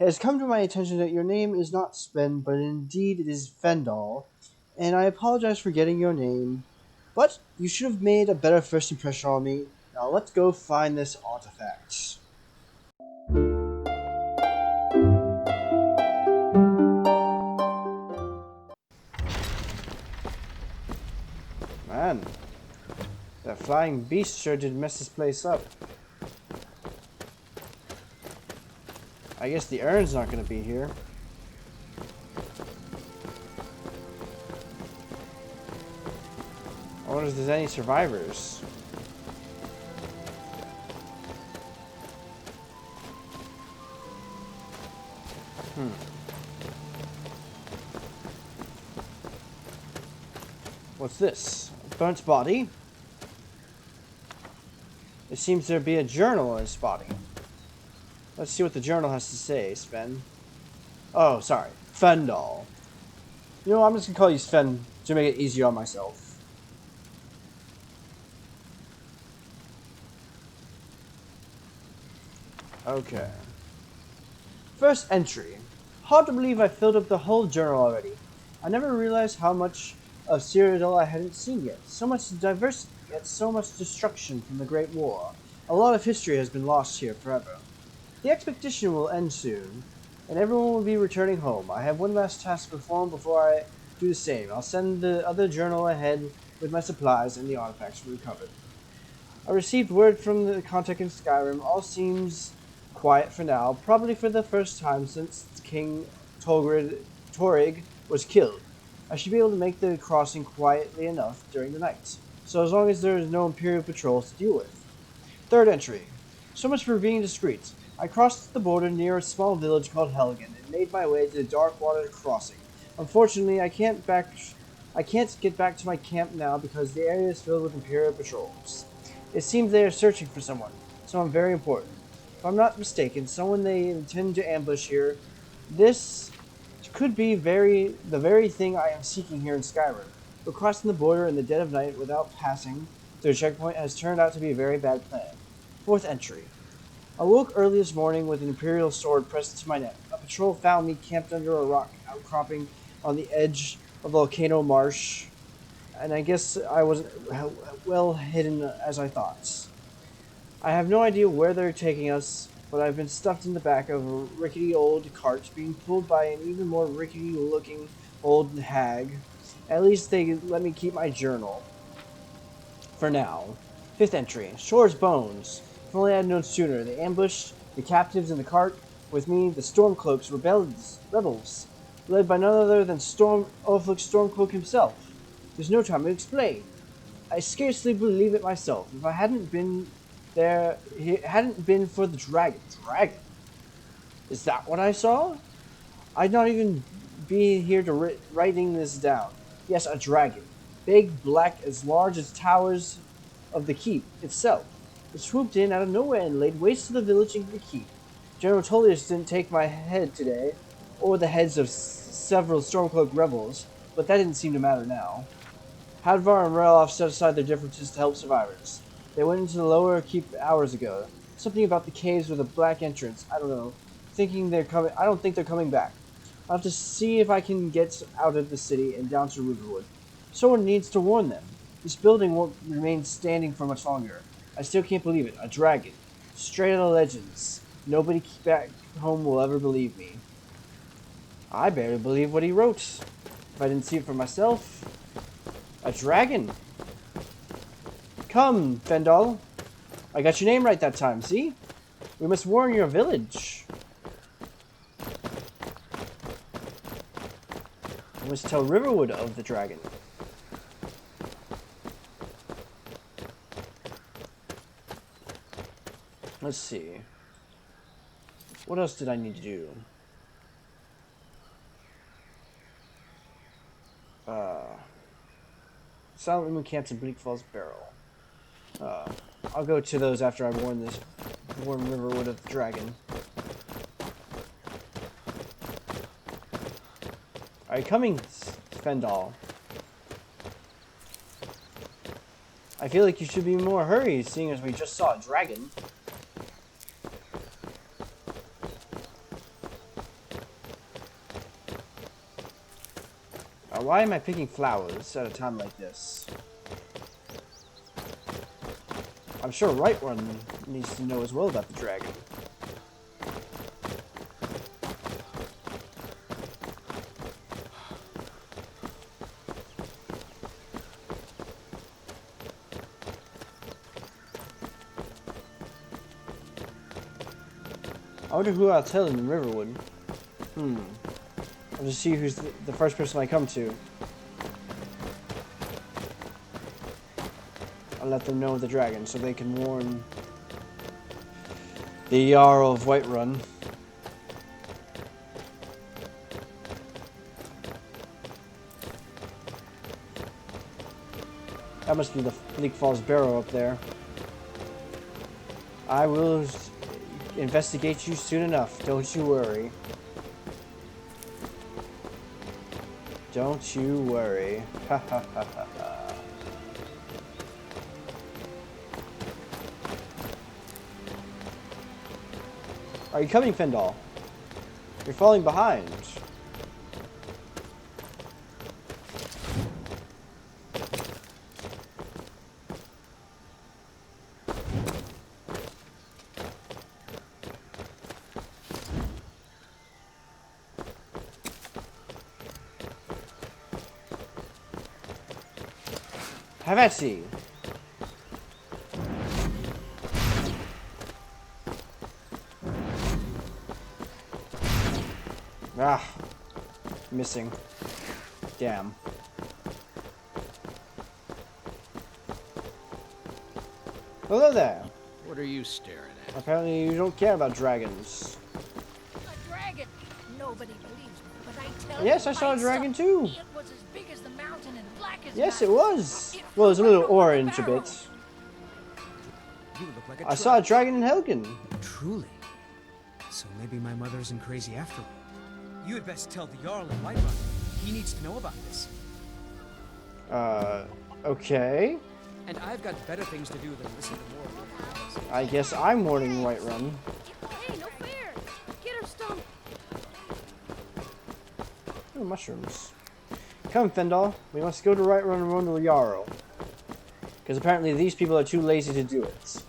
It has come to my attention that your name is not Sven, but indeed it is Fendal, and I apologize for getting your name, but you should have made a better first impression on me. Now let's go find this artifact. Man, that flying beast sure did mess this place up. I guess the urn's not going to be here. I wonder if there's any survivors. What's this? A burnt body? It seems there be a journal in his body. Let's see what the journal has to say, Sven. Oh, sorry. Fendal. You know, I'm just gonna call you Sven to make it easier on myself. Okay. First entry. Hard to believe I filled up the whole journal already. I never realized how much of Cyrodiil I hadn't seen yet. So much diversity, yet so much destruction from the Great War. A lot of history has been lost here forever. The expedition will end soon, and everyone will be returning home. I have one last task to perform before I do the same. I'll send the other journal ahead with my supplies and the artifacts we recovered. I received word from the contact in Skyrim. All seems quiet for now, probably for the first time since King Torrig was killed. I should be able to make the crossing quietly enough during the night, so as long as there is no Imperial patrols to deal with. Third entry. So much for being discreet. I crossed the border near a small village called Helgen and made my way to the Darkwater crossing. Unfortunately, I can't get back to my camp now because the area is filled with Imperial patrols. It seems they are searching for someone very important. If I'm not mistaken, someone they intend to ambush here. This could be the very thing I am seeking here in Skyrim. But crossing the border in the dead of night without passing through a checkpoint has turned out to be a very bad plan. Fourth entry. I woke early this morning with an Imperial sword pressed to my neck. A patrol found me camped under a rock outcropping on the edge of Volcano Marsh, and I guess I wasn't well hidden as I thought. I have no idea where they're taking us, but I've been stuffed in the back of a rickety old cart being pulled by an even more rickety-looking old hag. At least they let me keep my journal. For now. Fifth entry. Shore's bones. If only I had known sooner. They ambushed the captives in the cart. With me, the Stormcloaks rebels, led by none other than Ulfric Stormcloak himself. There's no time to explain. I scarcely believe it myself. If I hadn't been there, it hadn't been for the dragon. Dragon? Is that what I saw? I'd not even be here to writing this down. Yes, a dragon. Big, black, as large as towers of the keep itself. It swooped in out of nowhere and laid waste to the village and the keep. General Tullius didn't take my head today, or the heads of several Stormcloak rebels, but that didn't seem to matter now. Hadvar and Reloff set aside their differences to help survivors. They went into the lower keep hours ago. Something about the caves with a black entrance. I don't know. I don't think they're coming back. I'll have to see if I can get out of the city and down to Riverwood. Someone needs to warn them. This building won't remain standing for much longer. I still can't believe it. A dragon. Straight out of Legends. Nobody back home will ever believe me. I barely believe what he wrote. If I didn't see it for myself. A dragon. Come, Fendal. I got your name right that time, see? We must warn your village. We must tell Riverwood of the dragon. Let's see. What else did I need to do? Silent Moon Camps and Bleak Falls Barrel. I'll go to those after I warn Riverwood of the dragon. Are you coming, Fendal? I feel like you should be in more hurry, seeing as we just saw a dragon. Why am I picking flowers at a time like this? I'm sure Whiterun needs to know as well about the dragon. I wonder who I'll tell in Riverwood. I'll just see who's the first person I come to. I'll let them know the dragon so they can warn the Jarl of Whiterun. That must be the Bleak Falls Barrow up there. I will investigate you soon enough, don't you worry. Don't you worry. Ha ha ha ha ha. Are you coming, Fendal? You're falling behind. Have at see. Ah, missing. Damn. Hello there. What are you staring at? Apparently you don't care about dragons. A dragon! Nobody believes me, but I tell Yes, you, I saw a my dragon son, too. It was as big as the mountain and black as Yes, night. it was. It Well, it was a flew little right over the orange a barrel. bit. You look like a I saw a dragon in Helgen. Truly. So maybe my mother isn't crazy after all. You had best tell the Jarl of Whiterun. He needs to know about this. Okay. And I've got better things to do than listen to more of your tales. I guess I'm warning Whiterun. Hey, no fair! Get her stumped! Oh, mushrooms. Come, Fendal. We must go to Whiterun and run to the Jarl. Because apparently these people are too lazy to do it.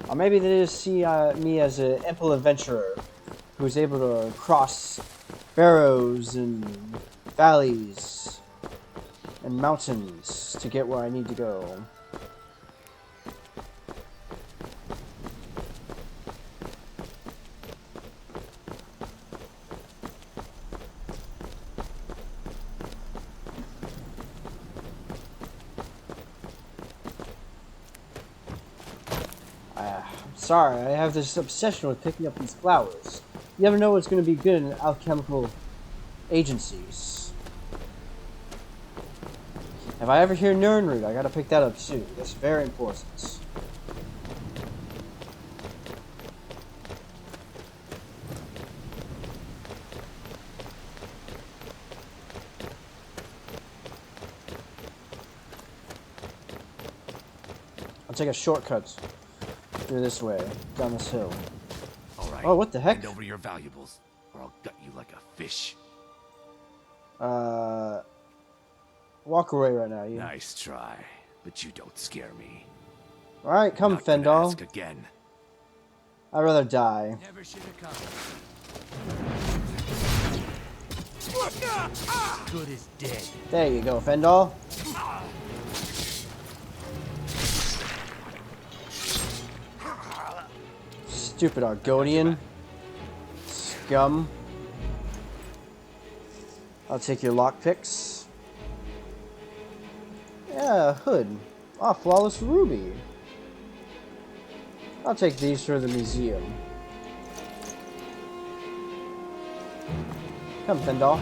Or maybe they just see me as an ample adventurer who's able to cross barrows and valleys and mountains to get where I need to go. Sorry, I have this obsession with picking up these flowers. You never know what's going to be good in alchemical agencies. If I ever hear Nirnroot, I gotta pick that up too. That's very important. I'll take a shortcut through this way, down this hill. All right. Oh, what the heck? Hand over your valuables, or I'll gut you like a fish. Walk away right now, you. Nice try, but you don't scare me. Alright, come, Not gonna Fendal. ask again. I'd rather die. Never should have come. Good as dead. There you go, Fendal. Stupid Argonian. Scum. I'll take your lockpicks. Yeah, hood. Ah, flawless ruby. I'll take these for the museum. Come, Fendal.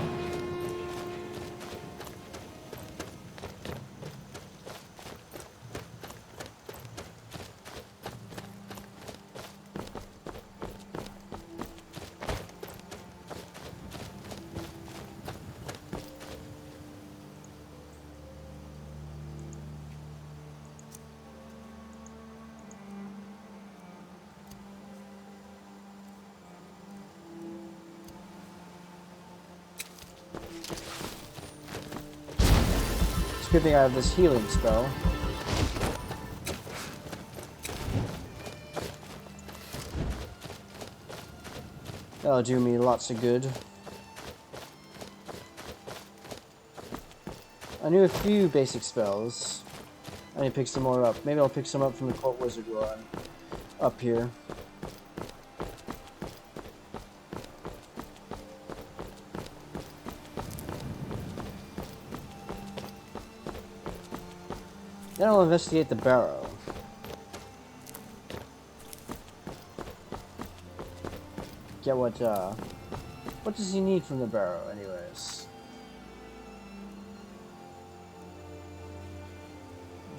good thing I have this healing spell. That'll do me lots of good. I knew a few basic spells. I need to pick some more up. Maybe I'll pick some up from the Court Wizard while I'm up here. Then I'll investigate the barrow. Get what does he need from the barrow anyways?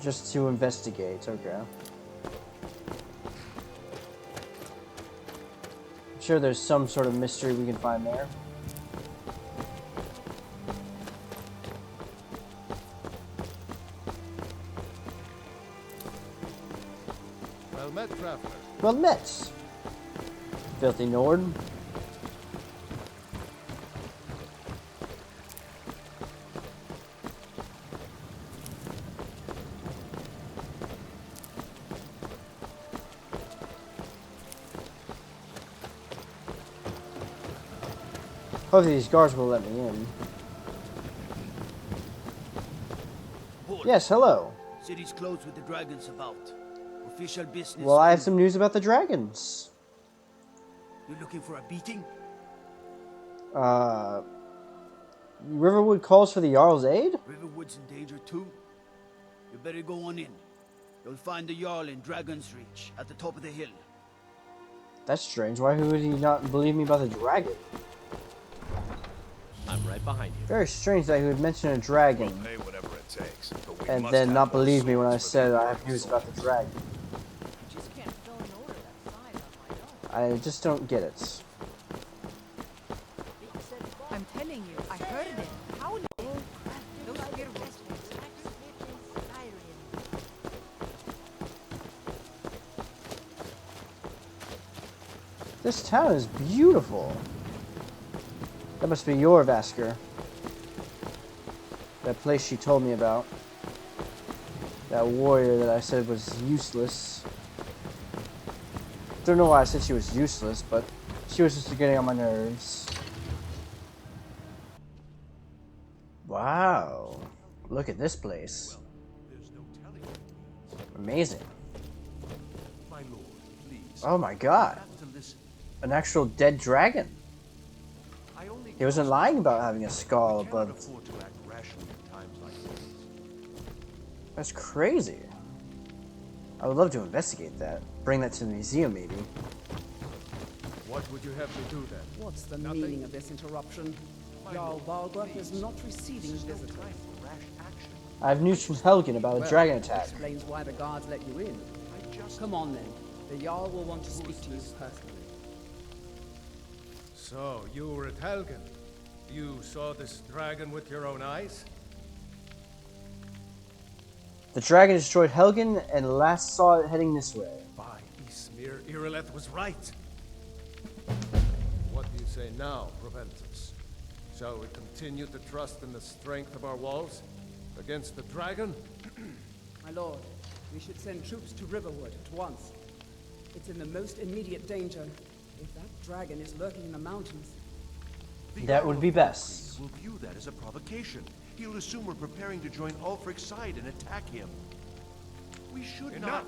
Just to investigate, okay. I'm sure there's some sort of mystery we can find there. Well met, traveler. Well met, filthy Nord. Hopefully these guards will let me in. Yes, hello. City's closed with the dragons about. Official business. Well, I have some news about the dragons. You're looking for a beating? Riverwood calls for the Jarl's aid? Riverwood's in danger too. You better go on in. You'll find the Jarl in Dragon's Reach, at the top of the hill. That's strange. Why would he not believe me about the dragon? I'm right behind you. Very strange that he would mention a dragon Pay whatever it takes, but we and must then have not more believe me when I swords for said the I have news about the dragon. Just can't fill an order that size on my own. I just don't get it. I'm telling you, I heard it. How no? Those fearful. This town is beautiful. That must be your Vasker. That place she told me about. That warrior that I said was useless. Don't know why I said she was useless, but she was just getting on my nerves. Wow. Look at this place. Amazing. My lord, please. Oh my god. Have to listen. An actual dead dragon. I only He wasn't lying about having a skull cannot above. afford to act rashly in times like these. That's crazy. I would love to investigate that. Bring that to the museum, maybe. What would you have me do then? What's the meaning of this interruption? Jarl Balgruuf is not receiving visitors. Rash action. I have news from Helgen about a Well, dragon that attack. explains why the guards let you in. I just Come on then. The Jarl will want to speak to you personally. So, you were at Helgen. You saw this dragon with your own eyes? The dragon destroyed Helgen and last saw it heading this way. By Ysmir, Irileth was right. What do you say now, Proventus? Shall we continue to trust in the strength of our walls against the dragon? My lord, we should send troops to Riverwood at once. It's in the most immediate danger. If that dragon is lurking in the mountains, That would be best. will view that as a provocation. He'll assume we're preparing to join Ulfric's side and attack him. We should Enough!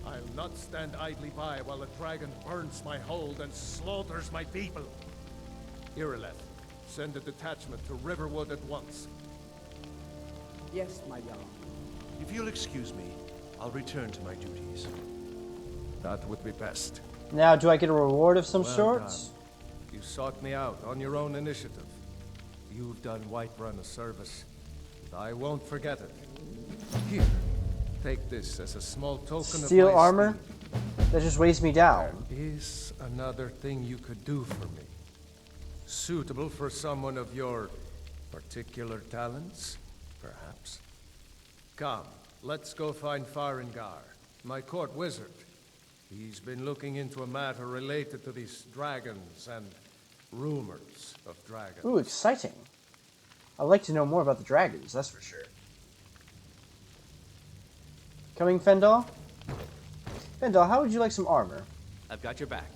not. I'll not stand idly by while the dragon burns my hold and slaughters my people. Irileth, send a detachment to Riverwood at once. yes, my Jarl. If you'll excuse me, I'll return to my duties. That would be best. Now, do I get a reward of some Well sort? done. You sought me out on your own initiative. You've done Whiterun a service, and I won't forget it. Here, take this as a small token Steel of my armor? esteem. That just weighs me down. Is another thing you could do for me. Suitable for someone of your particular talents, perhaps. Come, let's go find Farengar, my court wizard. He's been looking into a matter related to these dragons and rumors of dragons. Ooh, exciting. I'd like to know more about the dragons, that's for sure. Coming, Fendal? Fendal, how would you like some armor? I've got your back.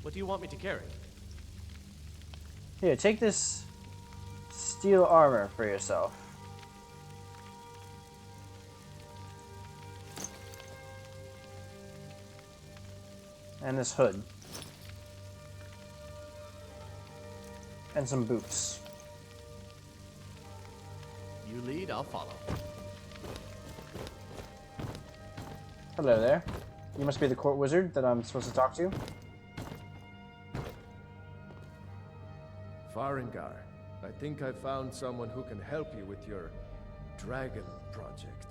What do you want me to carry? Here, take this steel armor for yourself. And this hood. And some boots. You lead, I'll follow. Hello there. You must be the court wizard that I'm supposed to talk to. Farengar, I think I found someone who can help you with your dragon project.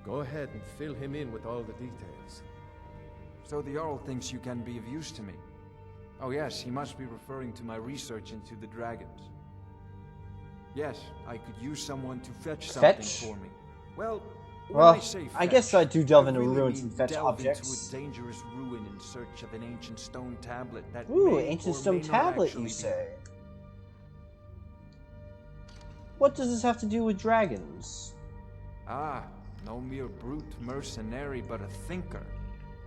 Go ahead and fill him in with all the details. So the Jarl thinks you can be of use to me. Oh yes, he must be referring to my research into the dragons. Yes, I could use someone to fetch something for me. Well, when I say fetch, guess I do delve into really ruins and fetch delve objects. into a dangerous ruin in search of an ancient stone tablet that Ooh, may ancient or stone may not tablet, actually you be- say? What does this have to do with dragons? Ah, no mere brute mercenary, but a thinker.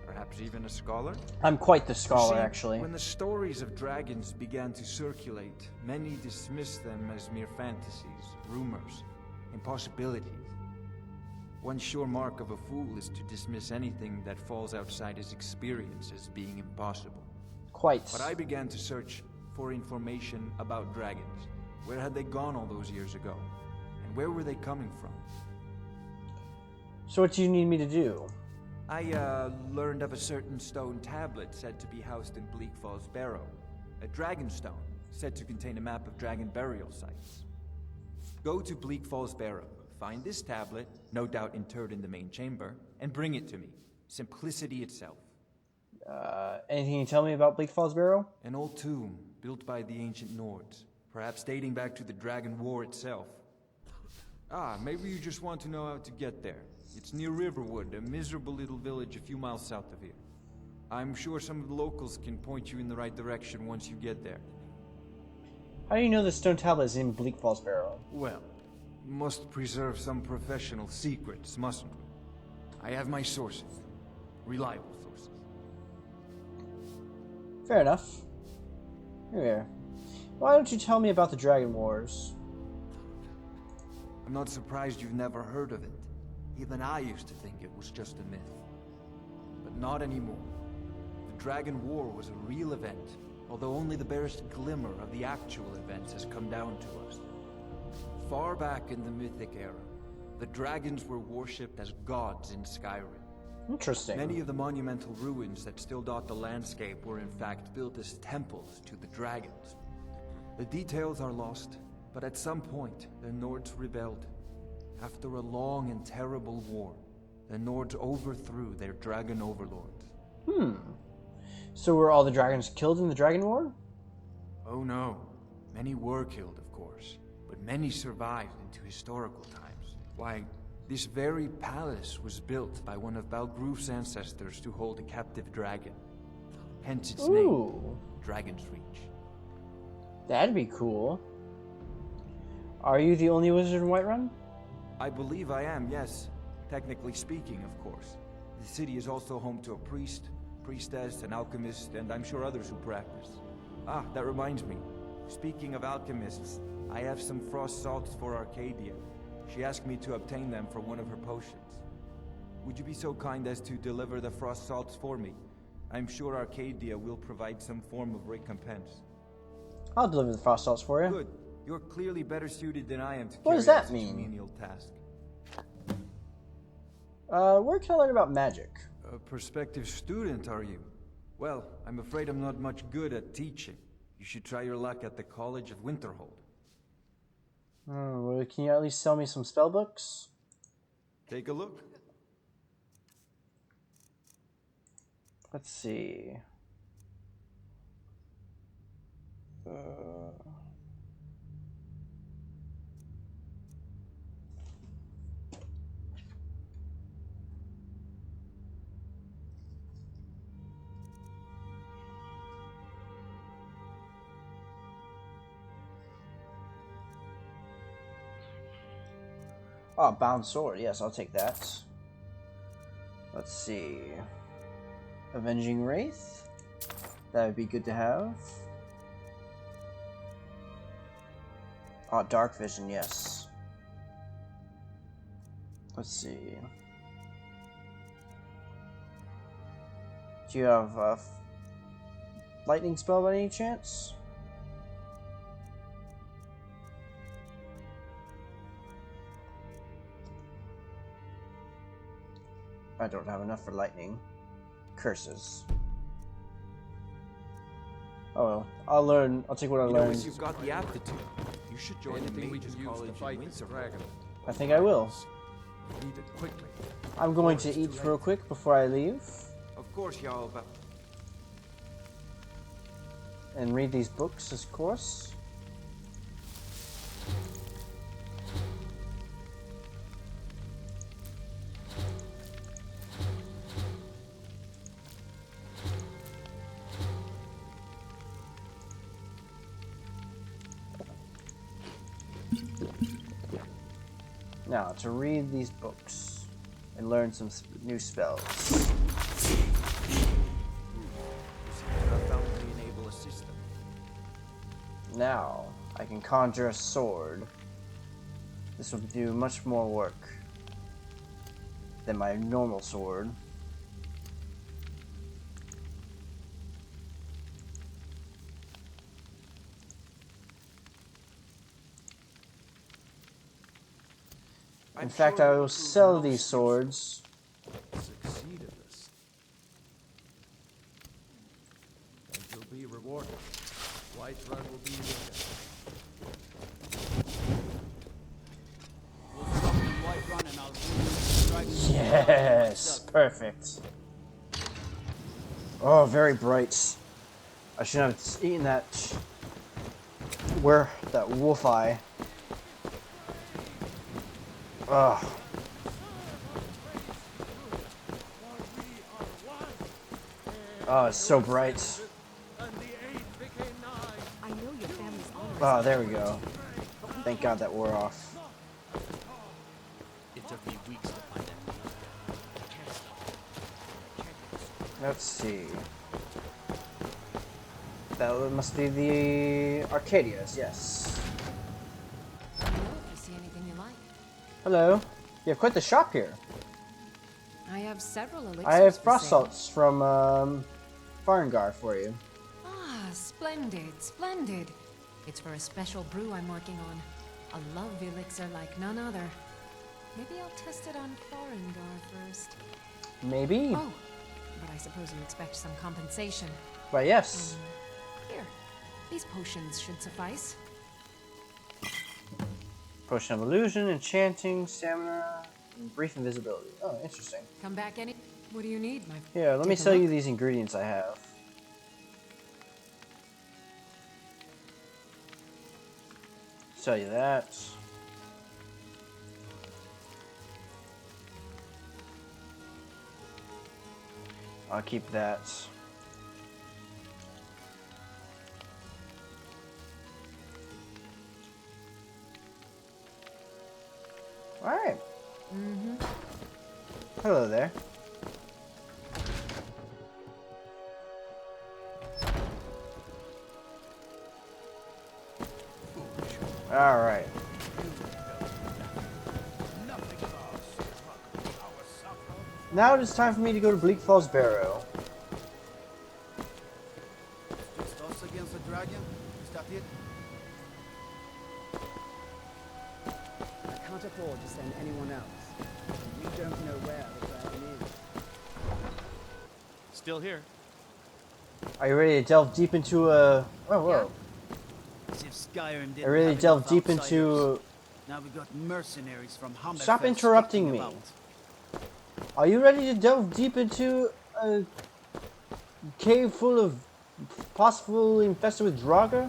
Perhaps even a scholar? I'm quite the You scholar, see, actually. when the stories of dragons began to circulate, many dismissed them as mere fantasies, rumors, impossibilities. One sure mark of a fool is to dismiss anything that falls outside his experience as being impossible. Quite. But I began to search for information about dragons. Where had they gone all those years ago? And where were they coming from? So what do you need me to do? I learned of a certain stone tablet said to be housed in Bleak Falls Barrow. A dragon stone, said to contain a map of dragon burial sites. Go to Bleak Falls Barrow, find this tablet, no doubt interred in the main chamber, and bring it to me. Simplicity itself. Anything you tell me about Bleak Falls Barrow? An old tomb, built by the ancient Nords, perhaps dating back to the Dragon War itself. Ah, maybe you just want to know how to get there. It's near Riverwood, a miserable little village a few miles south of here. I'm sure some of the locals can point you in the right direction once you get there. How do you know the stone tablet is in Bleak Falls Barrow? Well, must preserve some professional secrets, mustn't we? I have my sources. Reliable sources. Fair enough. Here. Why don't you tell me about the Dragon Wars? I'm not surprised you've never heard of it. Even I used to think it was just a myth. But not anymore. The Dragon War was a real event, although only the barest glimmer of the actual events has come down to us. Far back in the Mythic era, the dragons were worshipped as gods in Skyrim. Interesting. Many of the monumental ruins that still dot the landscape were in fact built as temples to the dragons. The details are lost, but at some point, the Nords rebelled. After a long and terrible war, the Nords overthrew their dragon overlords. So were all the dragons killed in the Dragon War? Oh no. Many were killed, of course, but many survived into historical times. Why, this very palace was built by one of Balgruf's ancestors to hold a captive dragon. Hence its name, Dragon's Reach. That'd be cool. Are you the only wizard in Whiterun? I believe I am, yes. Technically speaking, of course. The city is also home to a priest, priestess, an alchemist, and I'm sure others who practice. Ah, that reminds me. Speaking of alchemists, I have some frost salts for Arcadia. She asked me to obtain them for one of her potions. Would you be so kind as to deliver the frost salts for me? I'm sure Arcadia will provide some form of recompense. I'll deliver the frost salts for you. Good. You're clearly better suited than I am to What carry does that out such a mean? menial task. Where can I learn about magic? A prospective student, are you? Well, I'm afraid I'm not much good at teaching. You should try your luck at the College of Winterhold. Well, can you at least sell me some spell books? Take a look. Let's see. Oh, bound sword. Yes, I'll take that. Let's see. Avenging Wraith. That would be good to have. Oh, Dark Vision, yes. Let's see. Do you have a lightning spell by any chance? I don't have enough for lightning. Curses. Oh well, I'll learn. I'll take what I learned. As you've got the aptitude, you should join the Anything we Mages can use to College fight in this Winterfell. dragon. I think I will. Need it quickly. I'm going to eat real quick before I leave. Of course, Jarl, but And read these books, of course. Now, to read these books and learn some new spells. enable a system. Now, I can conjure a sword. This will do much more work than my normal sword. In fact, I will sell these swords. Succeed in this. And you'll be rewarded. Whiterun will be We'll stop in Whiterun and I'll see you in Yes, perfect. Oh, very bright. I shouldn't have eaten that. That wolf eye. Ugh. Oh, it's so bright. I know your family's honor. Oh, there we go. Thank God that wore off. It took me weeks to find that. I can't stop. Let's see. That must be the Arcadias, yes. I know if you see anything you like. Hello. You have quite the shop here. I have several elixirs. I have for frost sale. salts from Farengar for you. Ah, splendid, splendid. It's for a special brew I'm working on. A love elixir like none other. Maybe I'll test it on Farengar first. Maybe. Oh, but I suppose you expect some compensation. Why, yes. Here, these potions should suffice. Potion of illusion, enchanting, stamina, and brief invisibility. Oh, interesting. Come back any. What do you need, my? Here, let me Take a sell you look. these ingredients I have. Sell you that. I'll keep that. Alright. Hello there. Alright. Now it is time for me to go to Bleak Falls Barrow. Just us against the dragon? Is that it? I can't afford to send anyone else. We don't know where the dragon is. Still here. Are you ready to delve deep into a... Oh, whoa. As if Skyrim didn't I really have delve enough deep outsiders. into... Now we got mercenaries from Hammerfell Stop interrupting sticking me. about. Are you ready to delve deep into a cave full of possibly infested with Draugr?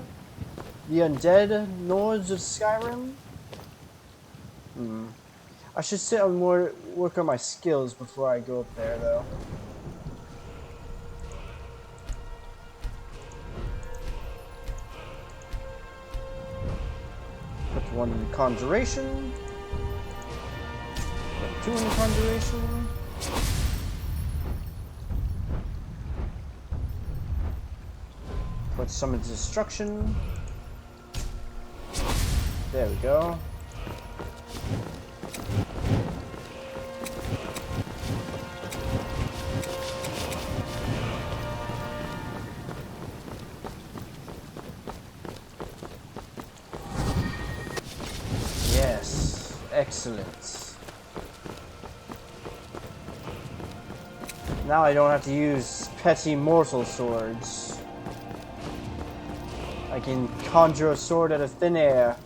The undead Nords of Skyrim? I should sit on work on my skills before I go up there, though. Put one in conjuration. Attuning Conjuration. Put Summon Destruction. There we go. Yes, excellent. Now I don't have to use petty mortal swords. I can conjure a sword out of thin air.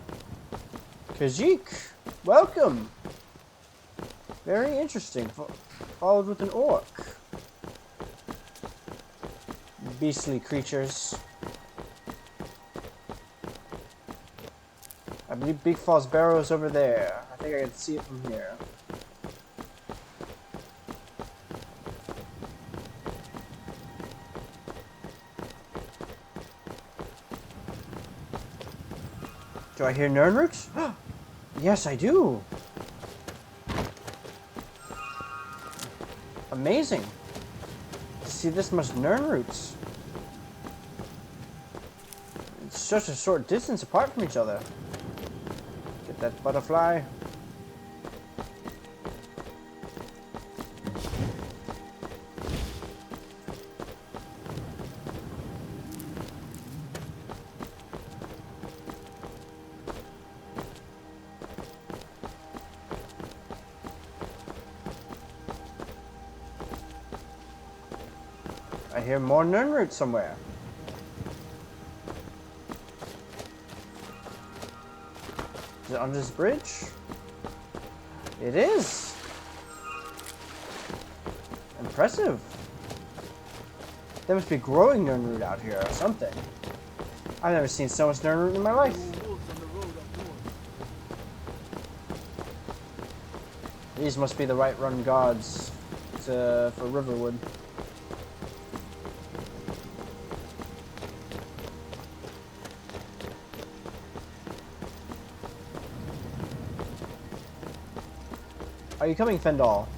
Khajiit, welcome. Very interesting. Followed with an orc. Beastly creatures. I believe Big Fall's barrow is over there. I think I can see it from here. Do I hear Nirnroots? Yes, I do. Amazing. To see this much Nirnroots. It's such a short distance apart from each other. Get that butterfly. I hear more Nirnroots somewhere. Is it under this bridge? It is. Impressive. There must be growing Nirnroot out here or something. I've never seen so much Nirnroot in my life. These must be the Right-Run gods for Riverwood. Are you coming, Fendal?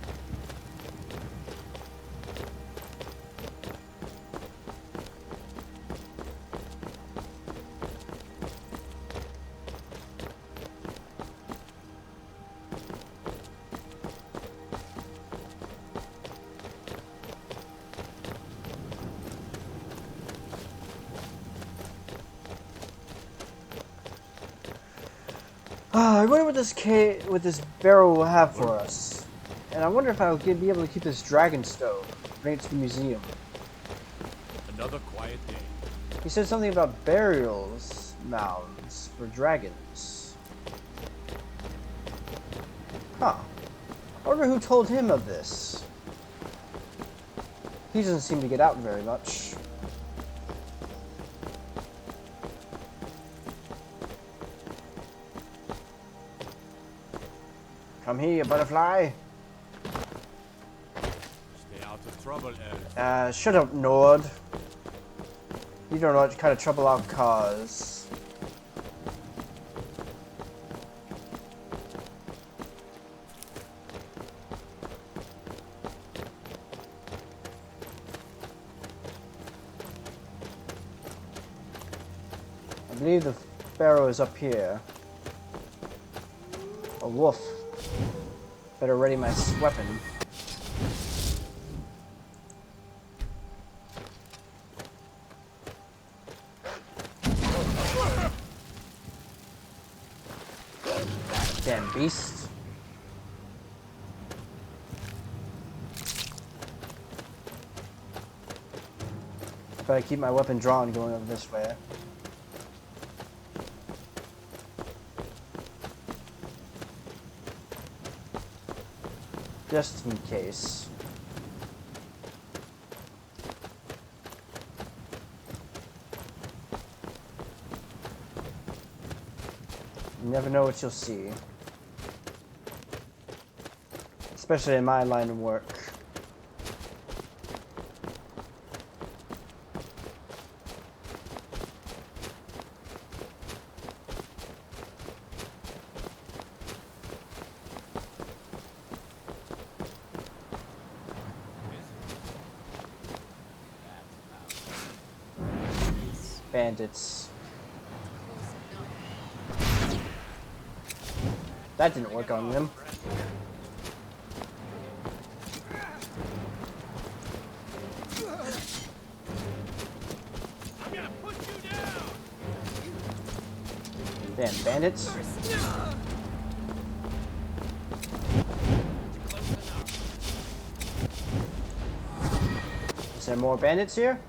I wonder what this barrel will have for us. And I wonder if I'll be able to keep this dragon stove. Bring it to the museum. Another quiet day. He said something about burials mounds for dragons. Huh. I wonder who told him of this. He doesn't seem to get out very much. Come here, you butterfly. Stay out of trouble, Elf. Shut up, Nord. You don't know what kind of trouble I'll cause. I believe the barrow is up here. A wolf. Better ready my weapon. Damn beast. I better keep my weapon drawn going over this way. Just in case. You never know what you'll see. Especially in my line of work. Bandits. That didn't work on them. Damn bandits. Is there more bandits here?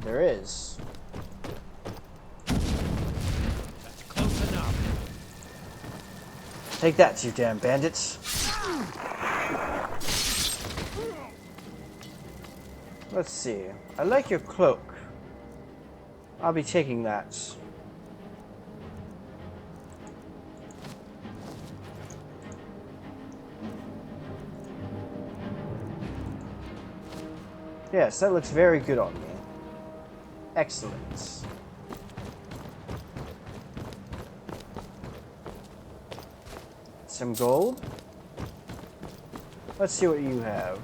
There is. That's close enough. Take that, you damn bandits. Let's see. I like your cloak. I'll be taking that. Yes, that looks very good on me. Excellent. Some gold. Let's see what you have.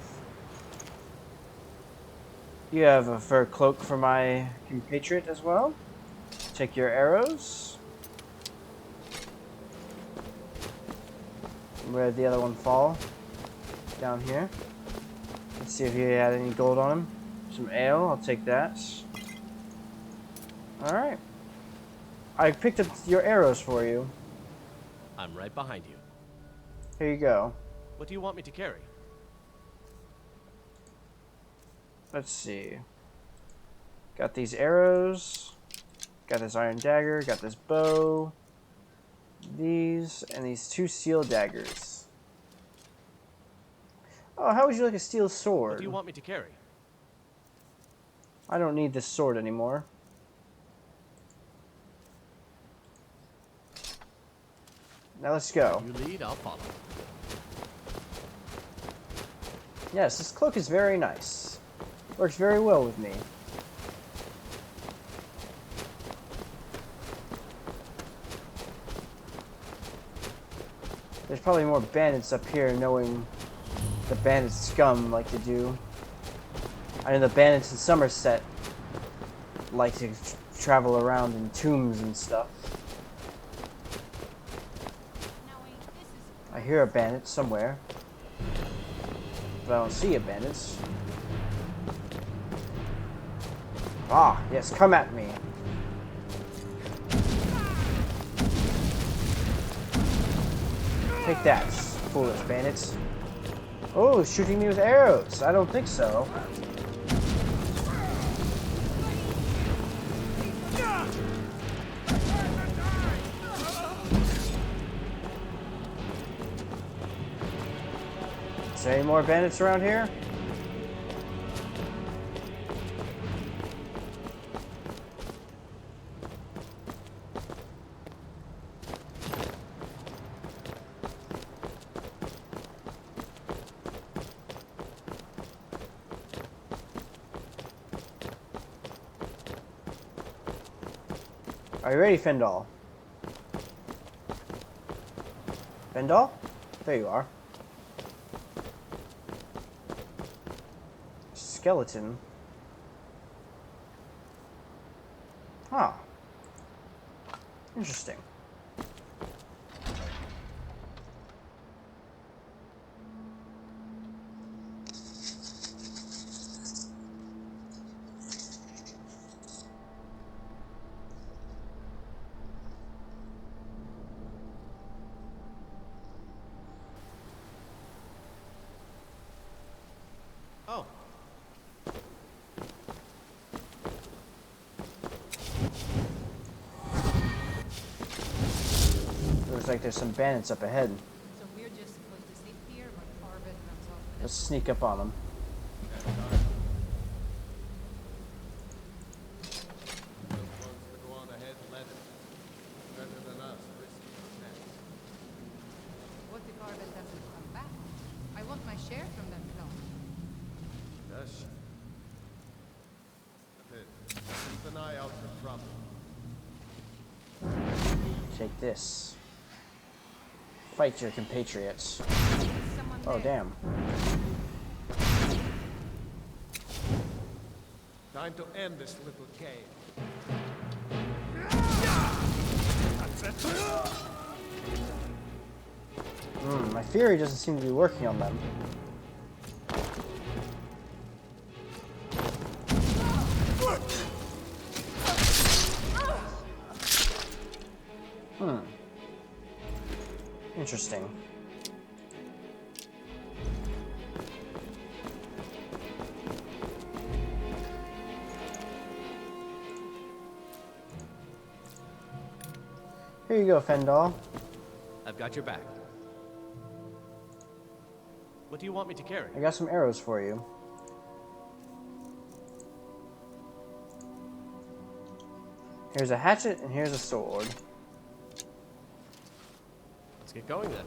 You have a fur cloak for my compatriot as well. Take your arrows. Where did the other one fall? Down here. Let's see if he had any gold on him. Some ale, I'll take that. Alright. I picked up your arrows for you. I'm right behind you. Here you go. What do you want me to carry? Let's see. Got these arrows. Got this iron dagger. Got this bow. These. And these 2 steel daggers. Oh, how would you like a steel sword? What do you want me to carry? I don't need this sword anymore. Now let's go. You lead, I'll follow. Yes, this cloak is very nice. Works very well with me. There's probably more bandits up here, knowing the bandit scum like to do. I know the bandits in Somerset like to travel around in tombs and stuff. I hear a bandit somewhere, but I don't see a bandit. Ah, yes, come at me. Take that, foolish bandits. Oh, shooting me with arrows. I don't think so. Is there any more bandits around here? Are you ready, Fendal? Fendal? There you are. Skeleton. Huh. Interesting. Oh. Looks like there's some bandits up ahead. So we're just supposed to sit here while Corbett runs off. Let's sneak up on them. What if Corbett doesn't come back? I want my share from that clone. Yes. Keep an eye out for trouble. Take this. Fight your compatriots. Is someone Oh, damn. Time to end this little cave. My fury doesn't seem to be working on them. Interesting. Here you go, Fendal. I've got your back. What do you want me to carry? I got some arrows for you. Here's a hatchet and here's a sword. Let's get going then.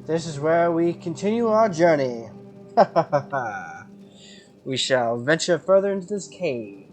This is where we continue our journey. We shall venture further into this cave.